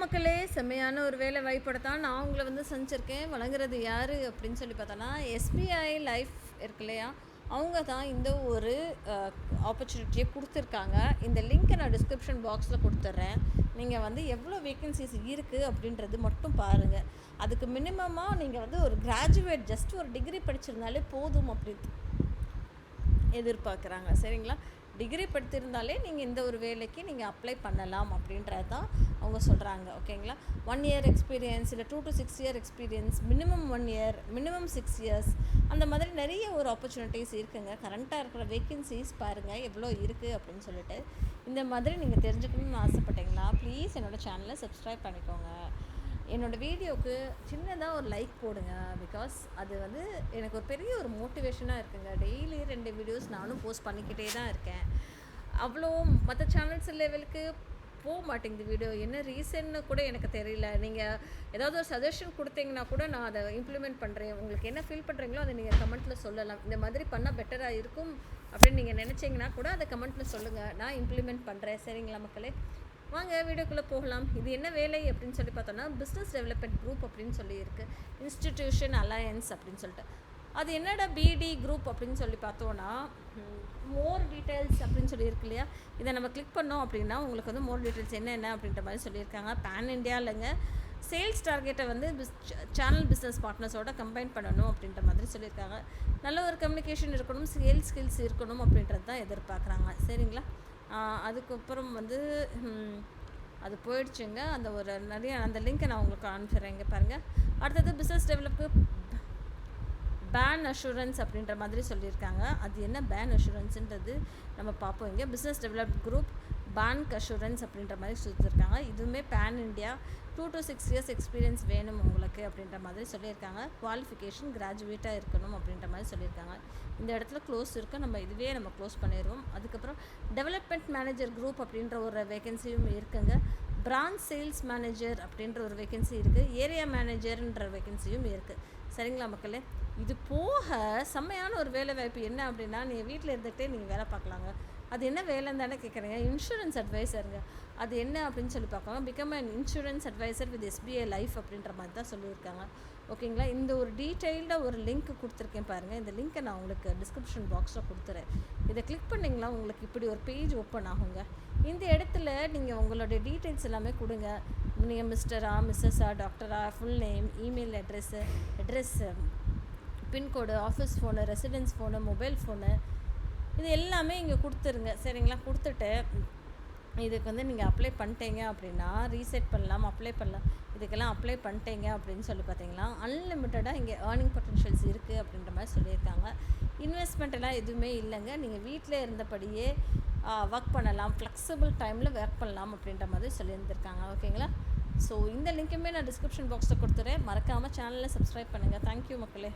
மக்களே, செம்மையான ஒரு வேலை வாய்ப்போட தான் நான் உங்கள வந்து சந்திச்சிருக்கேன். வழங்குறது யாரு அப்படின்னு சொல்லி பார்த்தோன்னா, எஸ்பிஐ லைஃப் இருக்கு இல்லையா? அவங்க தான் இந்த ஒரு ஆப்பர்ச்சுனிட்டிய குடுத்துருக்காங்க. இந்த லிங்க்க நான் டிஸ்கிரிப்ஷன் பாக்ஸ்ல குடுத்துர்றேன். நீங்க வந்து எவ்வளோ வேக்கன்ஸீஸ் இருக்கு அப்படின்றது மட்டும் பாருங்க. அதுக்கு மினிமமா நீங்க வந்து ஒரு கிராஜுவேட் ஜஸ்ட் ஒரு டிகிரி படிச்சிருந்தாலே போதும் அப்படின்னு எதிர்பார்க்குறாங்க. சரிங்களா? டிகிரி படித்திருந்தாலே நீங்கள் இந்த ஒரு வேலைக்கு நீங்கள் அப்ளை பண்ணலாம் அப்படின்றது தான் அவங்க சொல்கிறாங்க. ஓகேங்களா? 1 இயர் எக்ஸ்பீரியன்ஸ் இல்லை 2 to 6 year experience, minimum 1 year, minimum 6 years, அந்த மாதிரி நிறைய ஒரு ஆப்பர்ச்சுனிட்டிஸ் இருக்குங்க. கரண்ட்டாக இருக்கிற வேக்கன்சிஸ் பாருங்கள் எவ்வளோ இருக்குது அப்படின்னு சொல்லிட்டு. இந்த மாதிரி நீங்கள் தெரிஞ்சுக்கணும்னு ஆசைப்பட்டீங்களா, ப்ளீஸ் என்னோடய சேனலை சப்ஸ்கிரைப் பண்ணிக்கோங்க. என்னோடய வீடியோவுக்கு சின்னதாக ஒரு லைக் போடுங்க. பிகாஸ் அது வந்து எனக்கு ஒரு பெரிய ஒரு மோட்டிவேஷனாக இருக்குங்க. டெய்லி 2 வீடியோஸ் நானும் போஸ்ட் பண்ணிக்கிட்டே தான் இருக்கேன். அவ்வளோ மற்ற சேனல்ஸ் லெவலுக்கு போக மாட்டேங்குது வீடியோ. என்ன ரீசன்னு கூட எனக்கு தெரியல. நீங்கள் ஏதாவது ஒரு சஜஷன் கொடுத்தீங்கன்னா கூட நான் அதை இம்ப்ளிமெண்ட் பண்ணுறேன். உங்களுக்கு என்ன ஃபீல் பண்ணுறீங்களோ அதை நீங்கள் கமெண்ட்டில் சொல்லலாம். இந்த மாதிரி பண்ணால் பெட்டராக இருக்கும் அப்படின்னு நீங்கள் நினச்சிங்கன்னா கூட அதை கமெண்ட்டில் சொல்லுங்கள். நான் இம்ப்ளிமெண்ட் பண்ணுறேன். சரிங்களா மக்களே? வாங்க வீடியோக்குள்ளே போகலாம். இது என்ன வேலை அப்படின்னு சொல்லி பார்த்தோன்னா, பிஸ்னஸ் டெவலப்மெண்ட் குரூப் அப்படின்னு சொல்லி இருக்குது. இன்ஸ்டிடியூஷன் அலையன்ஸ் அப்படின்னு சொல்லிட்டு. அது என்னடா பிடி குரூப் அப்படின்னு சொல்லி பார்த்தோன்னா, மோர் டீட்டெயில்ஸ் அப்படின்னு சொல்லி இருக்கு இல்லையா? இதை நம்ம கிளிக் பண்ணோம் அப்படின்னா உங்களுக்கு வந்து மோர் டீட்டெயில்ஸ் என்ன அப்படின்ற மாதிரி சொல்லியிருக்காங்க. பேன் இண்டியாவிலங்க சேல்ஸ் டார்கெட்டை வந்து சேனல் பிஸ்னஸ் பார்ட்னர்ஸோட கம்பைன் பண்ணணும் அப்படின்ற மாதிரி சொல்லியிருக்காங்க. நல்ல ஒரு கம்யூனிகேஷன் இருக்கணும், சேல்ஸ் ஸ்கில்ஸ் இருக்கணும் அப்படின்றது தான் எதிர்பார்க்குறாங்க. சரிங்களா? அதுக்கப்புறம் வந்து அது போயிடுச்சுங்க. அந்த ஒரு நிறைய அந்த லிங்க்கை நான் உங்களுக்கு அனுப்பிச்சிடுறேங்க பாருங்கள். அடுத்தது பிஸ்னஸ் டெவலப்க்கு பேன் அஷூரன்ஸ் அப்படின்ற மாதிரி சொல்லியிருக்காங்க. அது என்ன பேன் அஷூரன்ஸுன்றது நம்ம பார்ப்போம். இங்கே business develop group bank assurance அப்படின்ற மாதிரி சொல்லியிருக்காங்க. இதுவுமே pan India 2 to 6 years experience வேணும் உங்களுக்கு அப்படின்ற மாதிரி சொல்லியிருக்காங்க. குவாலிஃபிகேஷன் கிராஜுவேட்டாக இருக்கணும் அப்படின்ற மாதிரி சொல்லியிருக்காங்க. இந்த இடத்துல க்ளோஸ் இருக்குது. நம்ம க்ளோஸ் பண்ணிடுவோம். அதுக்கப்புறம் டெவலப்மெண்ட் மேனேஜர் குரூப் அப்படின்ற ஒரு வேகன்சியும் இருக்குங்க. பிரான்ச் சேல்ஸ் மேனேஜர் அப்படின்ற ஒரு வேகன்சி இருக்குது. ஏரியா மேனேஜர்ன்ற வேகன்சியும் இருக்குது. சரிங்களா மக்களே? இது போக செம்மையான ஒரு வேலை வாய்ப்பு என்ன அப்படின்னா, நீங்கள் வீட்டில் இருந்துகிட்டே நீங்கள் வேலை பார்க்கலாங்க. அது என்ன வேலைன்னு தானே கேட்குறீங்க? இன்சூரன்ஸ் அட்வைசருங்க. அது என்ன அப்படின்னு சொல்லி பார்க்கலாம். Become an insurance advisor with SBI life அப்படின்ற மாதிரி தான் சொல்லியிருக்காங்க. ஓகேங்களா? இந்த ஒரு டீட்டெயில்டாக ஒரு லிங்க் கொடுத்துருக்கேன் பாருங்கள். இந்த லிங்க்கை நான் உங்களுக்கு டிஸ்கிரிப்ஷன் பாக்ஸில் கொடுத்துறேன். இதை கிளிக் பண்ணிங்களா உங்களுக்கு இப்படி ஒரு பேஜ் ஓப்பன் ஆகுங்க. இந்த இடத்துல நீங்கள் உங்களுடைய டீட்டெயில்ஸ் எல்லாமே கொடுங்க. நீங்கள் மிஸ்டரா, மிஸ்ஸஸா, டாக்டரா, full name, email address, pincode, office phone, residence phone, mobile phone, இது எல்லாமே இங்கே கொடுத்துருங்க. சரிங்களா? கொடுத்துட்டு இதுக்கு வந்து நீங்கள் அப்ளை பண்ணிட்டீங்க அப்படின்னா ரீசெட் பண்ணலாம், அப்ளை பண்ணலாம். இதுக்கெல்லாம் அப்ளை பண்ணிட்டீங்க அப்படின்னு சொல்லி பார்த்தீங்கன்னா அன்லிமிட்டடாக இங்கே ஏர்னிங் பொட்டன்ஷியல்ஸ் இருக்குது அப்படின்ற மாதிரி சொல்லியிருக்காங்க. இன்வெஸ்ட்மெண்ட் எல்லாம் எதுவுமே இல்லைங்க. நீங்கள் வீட்டில் இருந்தபடியே ஒர்க் பண்ணலாம், ஃப்ளெக்சிபிள் டைமில் ஒர்க் பண்ணலாம் அப்படின்ற மாதிரி சொல்லியிருந்திருக்காங்க. ஓகேங்களா? ஸோ இந்த லிங்க்குமே நான் டிஸ்கிரிப்ஷன் பாக்ஸில் கொடுத்துறேன். மறக்காமல் சேனலை சப்ஸ்கிரைப் பண்ணுங்கள். தேங்க்யூ மக்களே.